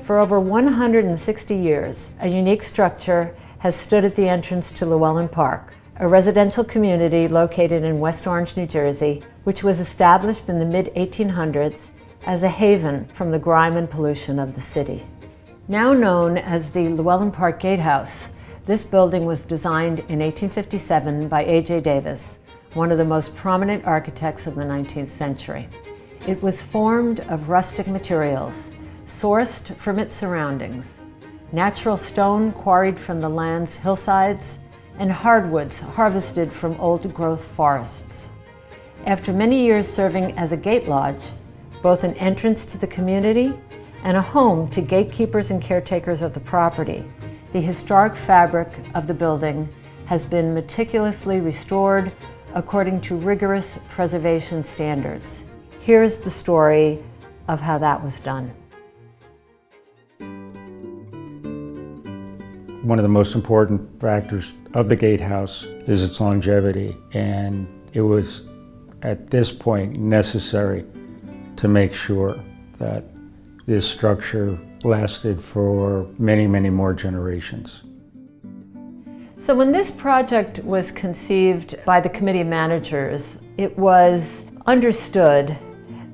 For over 160 years, a unique structure has stood at the entrance to Llewellyn Park, a residential community located in West Orange, New Jersey, which was established in the mid-1800s as a haven from the grime and pollution of the city. Now known as the Llewellyn Park Gatehouse, this building was designed in 1857 by A.J. Davis, one of the most prominent architects of the 19th century. It was formed of rustic materials, sourced from its surroundings, natural stone quarried from the land's hillsides, and hardwoods harvested from old-growth forests. After many years serving as a gate lodge, both an entrance to the community and a home to gatekeepers and caretakers of the property, the historic fabric of the building has been meticulously restored according to rigorous preservation standards. Here's the story of how that was done. One of the most important factors of the gatehouse is its longevity, and it was at this point necessary to make sure that this structure lasted for many, many more generations. So when this project was conceived by the committee managers, it was understood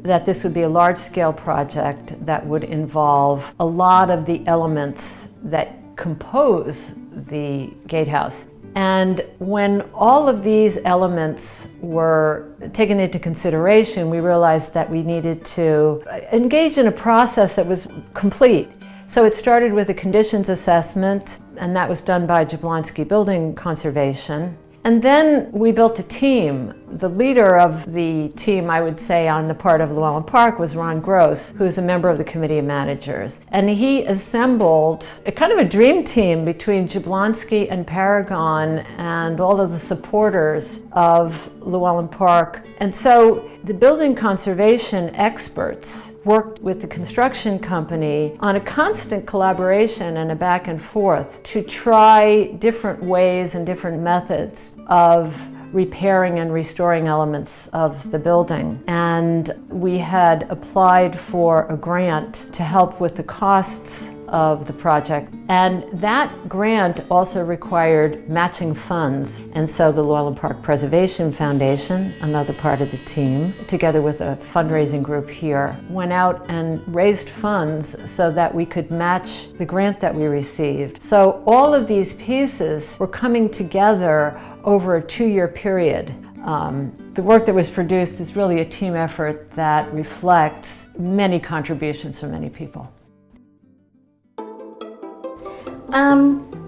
that this would be a large-scale project that would involve a lot of the elements that compose the gatehouse. And when all of these elements were taken into consideration, we realized that we needed to engage in a process that was complete. So it started with a conditions assessment, and that was done by Jablonski Building Conservation. And then we built a team. The leader of the team, I would say, on the part of Llewellyn Park was Ron Gross, who's a member of the committee of managers. And he assembled a kind of a dream team between Jablonski and Paragon and all of the supporters of Llewellyn Park. And so the building conservation experts worked with the construction company on a constant collaboration and a back and forth to try different ways and different methods of repairing and restoring elements of the building. And we had applied for a grant to help with the costs of the project. And that grant also required matching funds. And so the Llewellyn Park Preservation Foundation, another part of the team, together with a fundraising group here, went out and raised funds so that we could match the grant that we received. So all of these pieces were coming together over a 2-year period. The work that was produced is really a team effort that reflects many contributions from many people.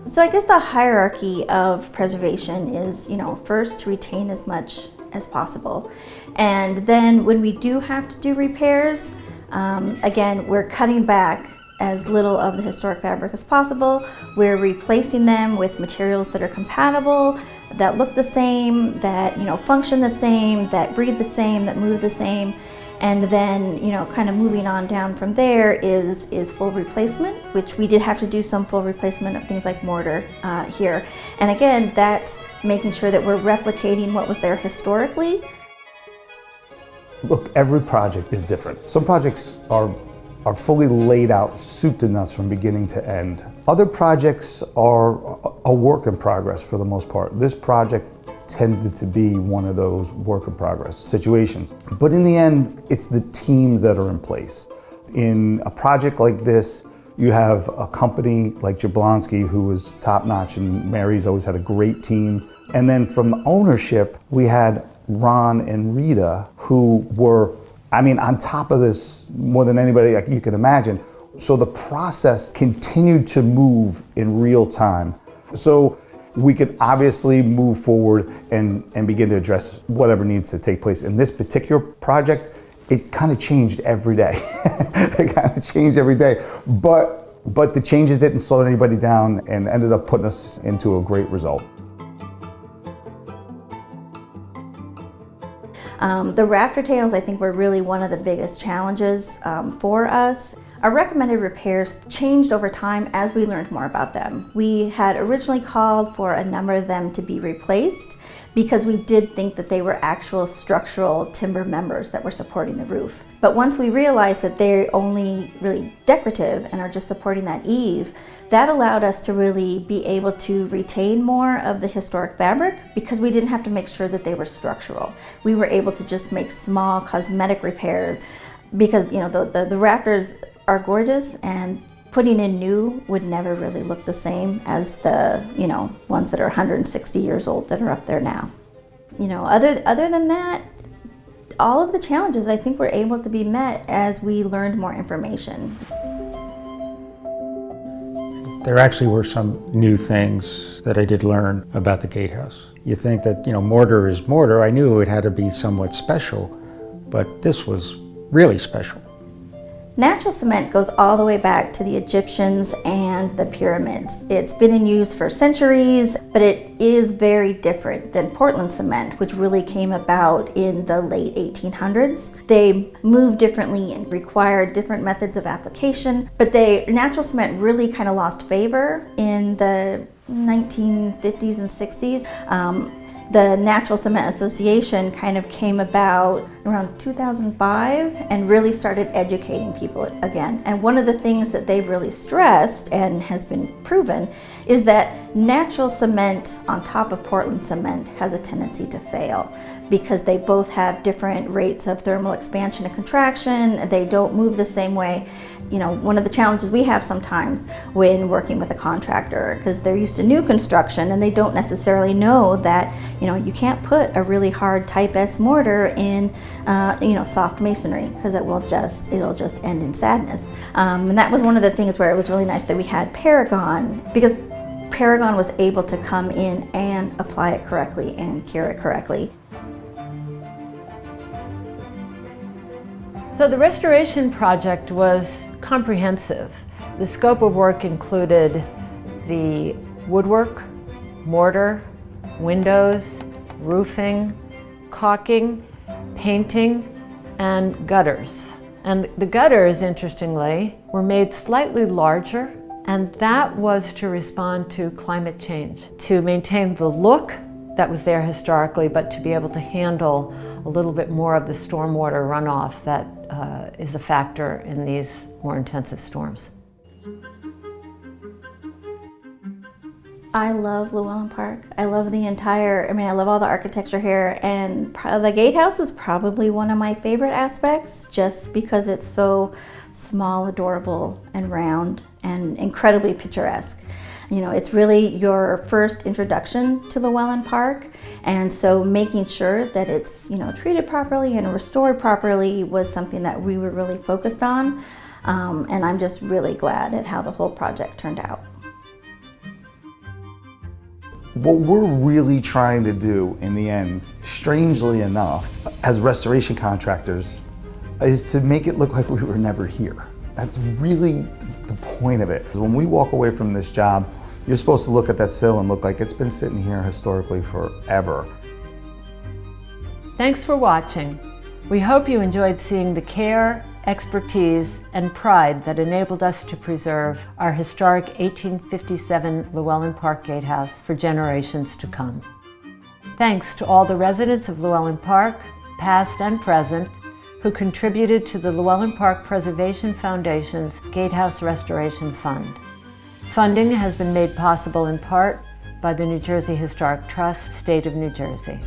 So I guess the hierarchy of preservation is, first to retain as much as possible. And then when we do have to do repairs, again, we're cutting back as little of the historic fabric as possible. We're replacing them with materials that are compatible, that look the same, that function the same, that breathe the same, that move the same. And then, kind of moving on down from there is full replacement, which we did have to do some full replacement of things like mortar here. And again, that's making sure that we're replicating what was there historically. Look, every project is different. Some projects are fully laid out, soup to nuts from beginning to end. Other projects are a work in progress for the most part. This project tended to be one of those work in progress situations. But in the end, it's the teams that are in place. In a project like this, you have a company like Jablonski who was top notch, and Mary's always had a great team. And then from ownership, we had Ron and Rita who were, on top of this more than anybody you can imagine. So the process continued to move in real time. So we could obviously move forward and begin to address whatever needs to take place. In this particular project, it kind of changed every day. It kind of changed every day. But the changes didn't slow anybody down and ended up putting us into a great result. The rafter tails, I think, were really one of the biggest challenges for us. Our recommended repairs changed over time as we learned more about them. We had originally called for a number of them to be replaced, because we did think that they were actual structural timber members that were supporting the roof. But once we realized that they're only really decorative and are just supporting that eave, that allowed us to really be able to retain more of the historic fabric because we didn't have to make sure that they were structural. We were able to just make small cosmetic repairs because, you know, the rafters are gorgeous, and putting in new would never really look the same as the, you know, ones that are 160 years old that are up there now. You know, other than that, all of the challenges I think were able to be met as we learned more information. There actually were some new things that I did learn about the gatehouse. You think that, you know, mortar is mortar. I knew it had to be somewhat special, but this was really special. Natural cement goes all the way back to the Egyptians and the pyramids. It's been in use for centuries, but it is very different than Portland cement, which really came about in the late 1800s. They moved differently and required different methods of application, but natural cement really kind of lost favor in the 1950s and 60s. The Natural Cement Association kind of came about around 2005 and really started educating people again. And one of the things that they've really stressed and has been proven is that natural cement on top of Portland cement has a tendency to fail because they both have different rates of thermal expansion and contraction. They don't move the same way. You know, one of the challenges we have sometimes when working with a contractor, because they're used to new construction and they don't necessarily know that, you know, you can't put a really hard type S mortar in, you know, soft masonry, because it'll just end in sadness. And that was one of the things where it was really nice that we had Paragon, because Paragon was able to come in and apply it correctly and cure it correctly. So the restoration project was comprehensive. The scope of work included the woodwork, mortar, windows, roofing, caulking, painting, and gutters. And the gutters, interestingly, were made slightly larger, and that was to respond to climate change, to maintain the look that was there historically, but to be able to handle a little bit more of the stormwater runoff that is a factor in these more intensive storms. I love Llewellyn Park. I love I love all the architecture here, and the gatehouse is probably one of my favorite aspects just because it's so small, adorable, and round, and incredibly picturesque. You know, it's really your first introduction to Llewellyn Park, and so making sure that it's, you know, treated properly and restored properly was something that we were really focused on, and I'm just really glad at how the whole project turned out. What we're really trying to do in the end, strangely enough, as restoration contractors, is to make it look like we were never here. That's really the point of it. When we walk away from this job, you're supposed to look at that sill and look like it's been sitting here historically forever. Thanks for watching. We hope you enjoyed seeing the care, expertise, and pride that enabled us to preserve our historic 1857 Llewellyn Park Gatehouse for generations to come. Thanks to all the residents of Llewellyn Park, past and present, who contributed to the Llewellyn Park Preservation Foundation's Gatehouse Restoration Fund. Funding has been made possible in part by the New Jersey Historic Trust, State of New Jersey.